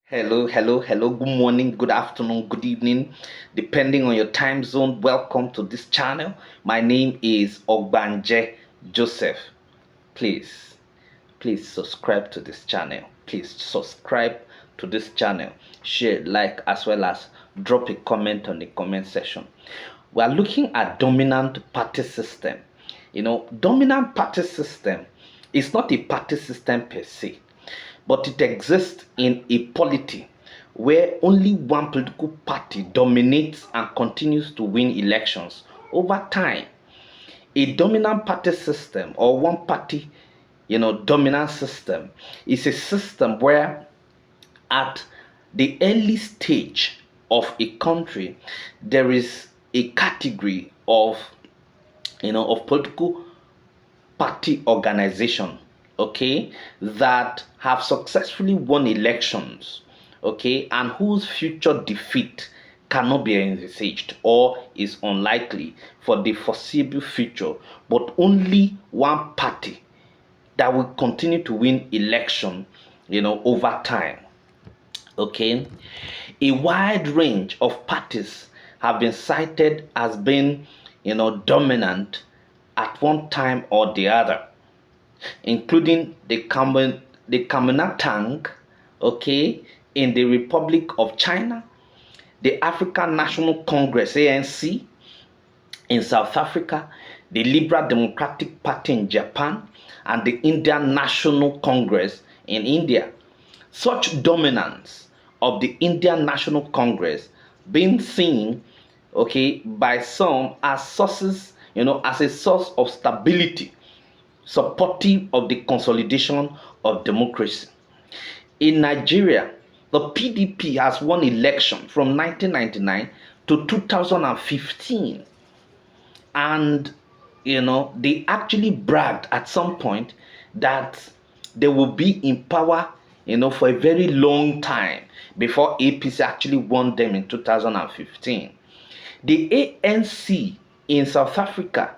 Hello, hello, hello. Good morning, good afternoon, good evening, depending on your time zone. Welcome to this channel. My name is Ogbanje Joseph. Please, please subscribe to this channel. Please subscribe to this channel. Share, like, as well as drop a comment on the comment section. We are looking at dominant party system. Dominant party system is not a party system per se, but it exists in a polity where only one political party dominates and continues to win elections over time. A dominant party system or one party, dominant system is a system where at the early stage of a country there is a category of political party organization, okay, that have successfully won elections, okay, and whose future defeat cannot be envisaged or is unlikely for the foreseeable future, but only one party that will continue to win election, over time. Okay, a wide range of parties have been cited as being, dominant at one time or the other, including the Kuomintang, okay, in the Republic of China, the African National Congress (ANC) in South Africa, the Liberal Democratic Party in Japan, and the Indian National Congress in India. Such dominance of the Indian National Congress being seen, okay, by some as sources, as a source of stability, supportive of the consolidation of democracy. In Nigeria, the PDP has won election from 1999 to 2015, and they actually bragged at some point that they will be in power, for a very long time before APC actually won them in 2015. The ANC in South Africa,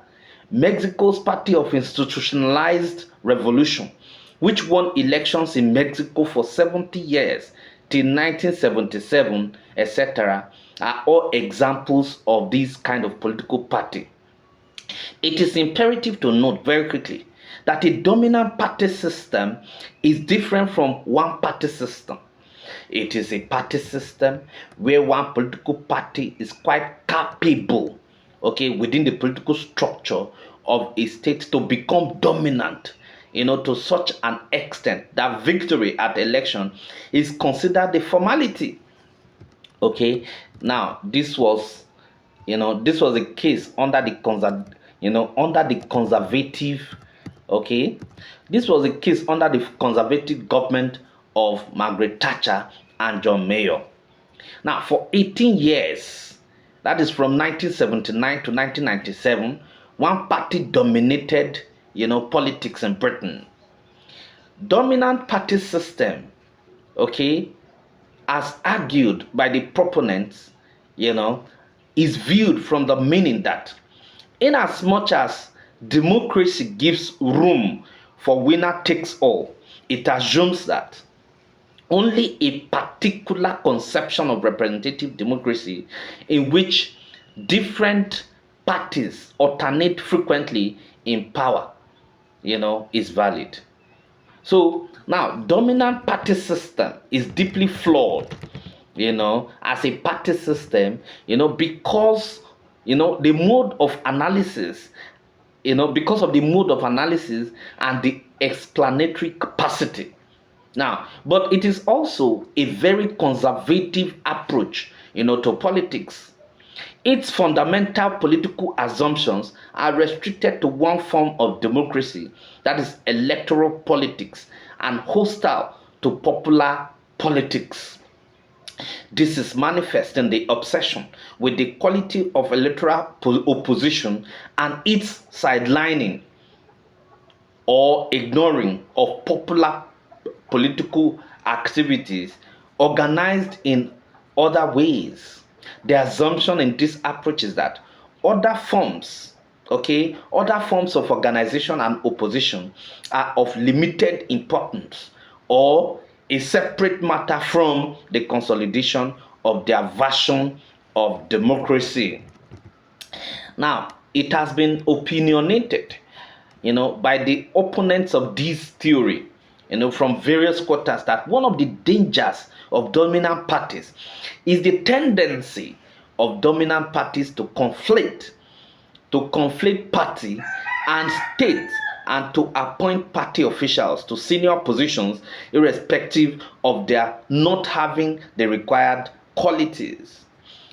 Mexico's party of institutionalized revolution, which won elections in Mexico for 70 years till 1977, etc., are all examples of this kind of political party. It is imperative to note very quickly that a dominant party system is different from one party system. It is a party system where one political party is quite capable, okay, within the political structure of a state to become dominant, to such an extent that victory at election is considered a formality. Okay, now this was a case under the conservative, okay, this was a case under the conservative government of Margaret Thatcher and John Mayor. Now, for 18 years, that is from 1979 to 1997, one party dominated, politics in Britain. Dominant party system, okay, as argued by the proponents, is viewed from the meaning that in as much as democracy gives room for winner takes all, it assumes that only a particular conception of representative democracy in which different parties alternate frequently in power, is valid. So now, dominant party system is deeply flawed, as a party system, because, the mode of analysis, because of the mode of analysis and the explanatory capacity. Now, but it is also a very conservative approach, to politics. Its fundamental political assumptions are restricted to one form of democracy, that is electoral politics, and hostile to popular politics. This is manifest in the obsession with the quality of electoral opposition and its sidelining or ignoring of popular political activities organized in other ways. The assumption in this approach is that other forms, other forms of organization and opposition are of limited importance, or a separate matter from the consolidation of their version of democracy. Now, it has been opinionated, by the opponents of this theory, from various quarters, that one of the dangers of dominant parties is the tendency of dominant parties to conflate party and state, and to appoint party officials to senior positions irrespective of their not having the required qualities.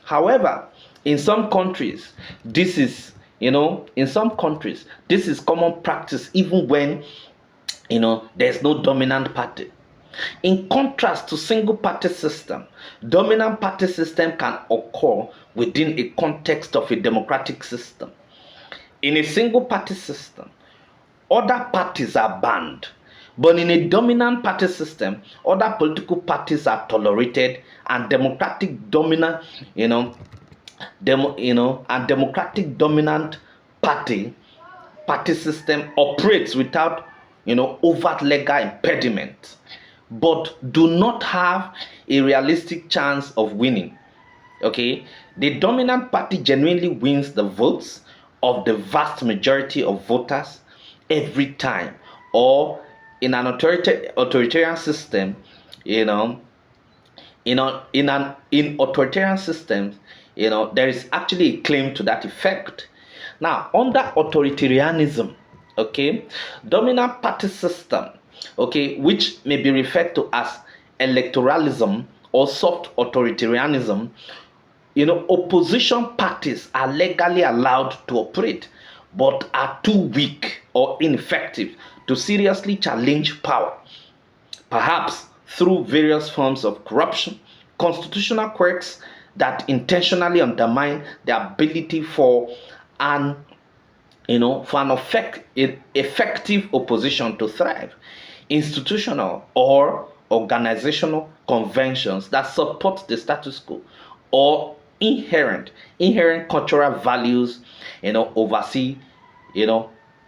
However, in some countries, this is common practice even when there's no dominant party. In contrast to single party system, dominant party system can occur within a context of a democratic system. In a single party system, other parties are banned. But in a dominant party system, other political parties are tolerated, and democratic dominant, and democratic dominant party system operates without, overt legal impediment, but do not have a realistic chance of winning. Okay, the dominant party genuinely wins the votes of the vast majority of voters every time. Or in an authoritarian system, you know in authoritarian systems, there is actually a claim to that effect. Now, under authoritarianism, okay, dominant party system, okay, which may be referred to as electoralism or soft authoritarianism, opposition parties are legally allowed to operate, but are too weak or ineffective to seriously challenge power, perhaps through various forms of corruption, constitutional quirks that intentionally undermine the ability for an effective opposition to thrive, institutional or organizational conventions that support the status quo, or inherent cultural values, oversee,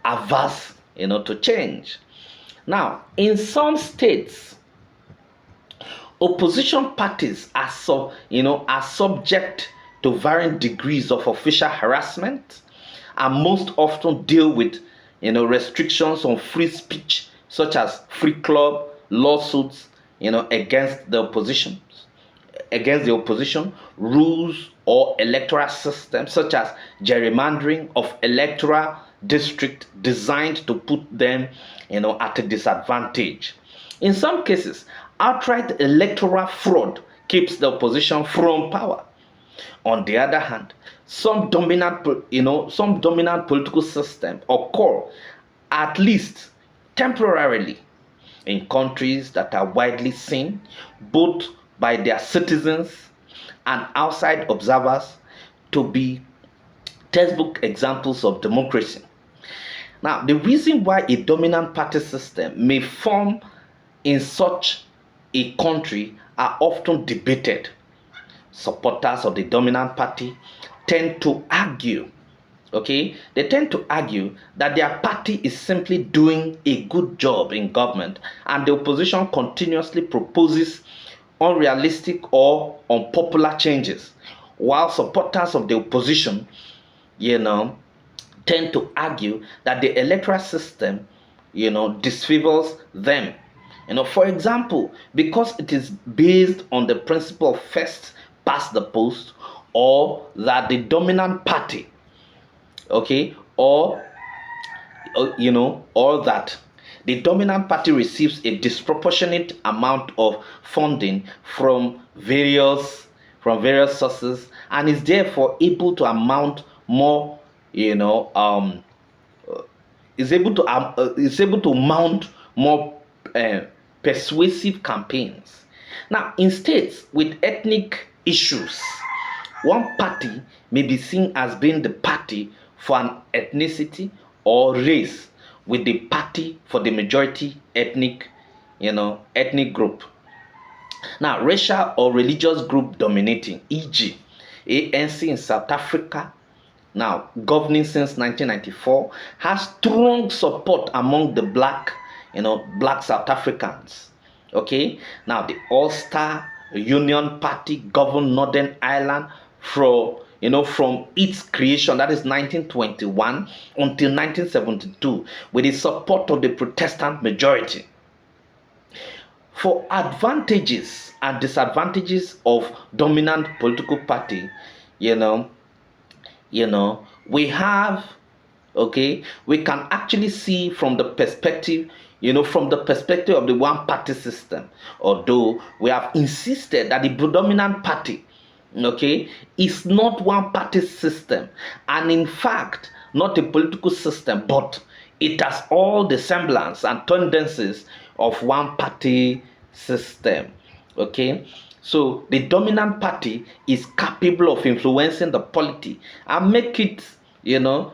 averse, to change. Now, in some states, opposition parties are subject to varying degrees of official harassment, and most often deal with restrictions on free speech, such as free club lawsuits, against the opposition, rules or electoral systems such as gerrymandering of electoral district designed to put them at a disadvantage. In some cases, outright electoral fraud keeps the opposition from power. On the other hand, some dominant political systems occur, at least temporarily, in countries that are widely seen both by their citizens and outside observers to be textbook examples of democracy. Now, the reason why a dominant party system may form in such a country are often debated. Supporters of the dominant party tend to argue, that their party is simply doing a good job in government, and the opposition continuously proposes unrealistic or unpopular changes, while supporters of the opposition, tend to argue that the electoral system, disfavors them. For example, because it is based on the principle of first past the post, or that the dominant party, or that the dominant party receives a disproportionate amount of funding from various sources, and is therefore able to amount more, is able to mount more persuasive campaigns. Now, in states with ethnic issues, one party may be seen as being the party for an ethnicity or race, with the party for the majority ethnic group. Now, racial or religious group dominating, e.g., ANC in South Africa, now governing since 1994, has strong support among the black South Africans. Okay, now the Ulster Union Party governed Northern Ireland from its creation, that is 1921, until 1972, with the support of the Protestant majority. For advantages and disadvantages of dominant political party, you know, we have, okay, we can actually see from the perspective of the one party system, although we have insisted that the predominant party, okay, is not one party system, and in fact not a political system, but it has all the semblance and tendencies of one party system. Okay, so the dominant party is capable of influencing the polity and make it,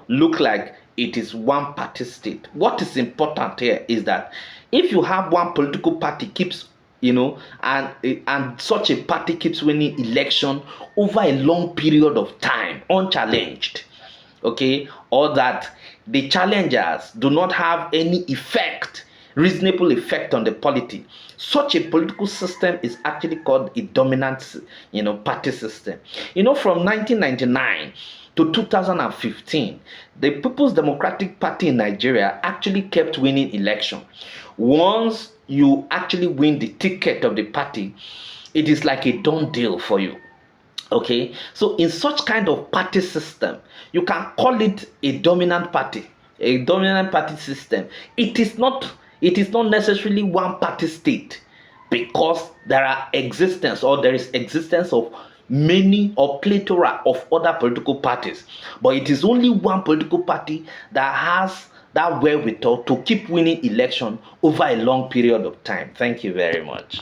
look like it is one party state. What is important here is that if you have one political party keeps, and such a party keeps winning election over a long period of time unchallenged, okay, or that the challengers do not have any effect, reasonable effect on the polity, such a political system is actually called a dominant, party system. From 1999 to 2015, the People's Democratic Party in Nigeria actually kept winning election. Once you actually win the ticket of the party, it is like a done deal for you. Okay, so in such kind of party system, you can call it a dominant party system. It is not necessarily one party state, because there is existence of many or plethora of other political parties, but it is only one political party that has that wherewithal to keep winning election over a long period of time. Thank you very much.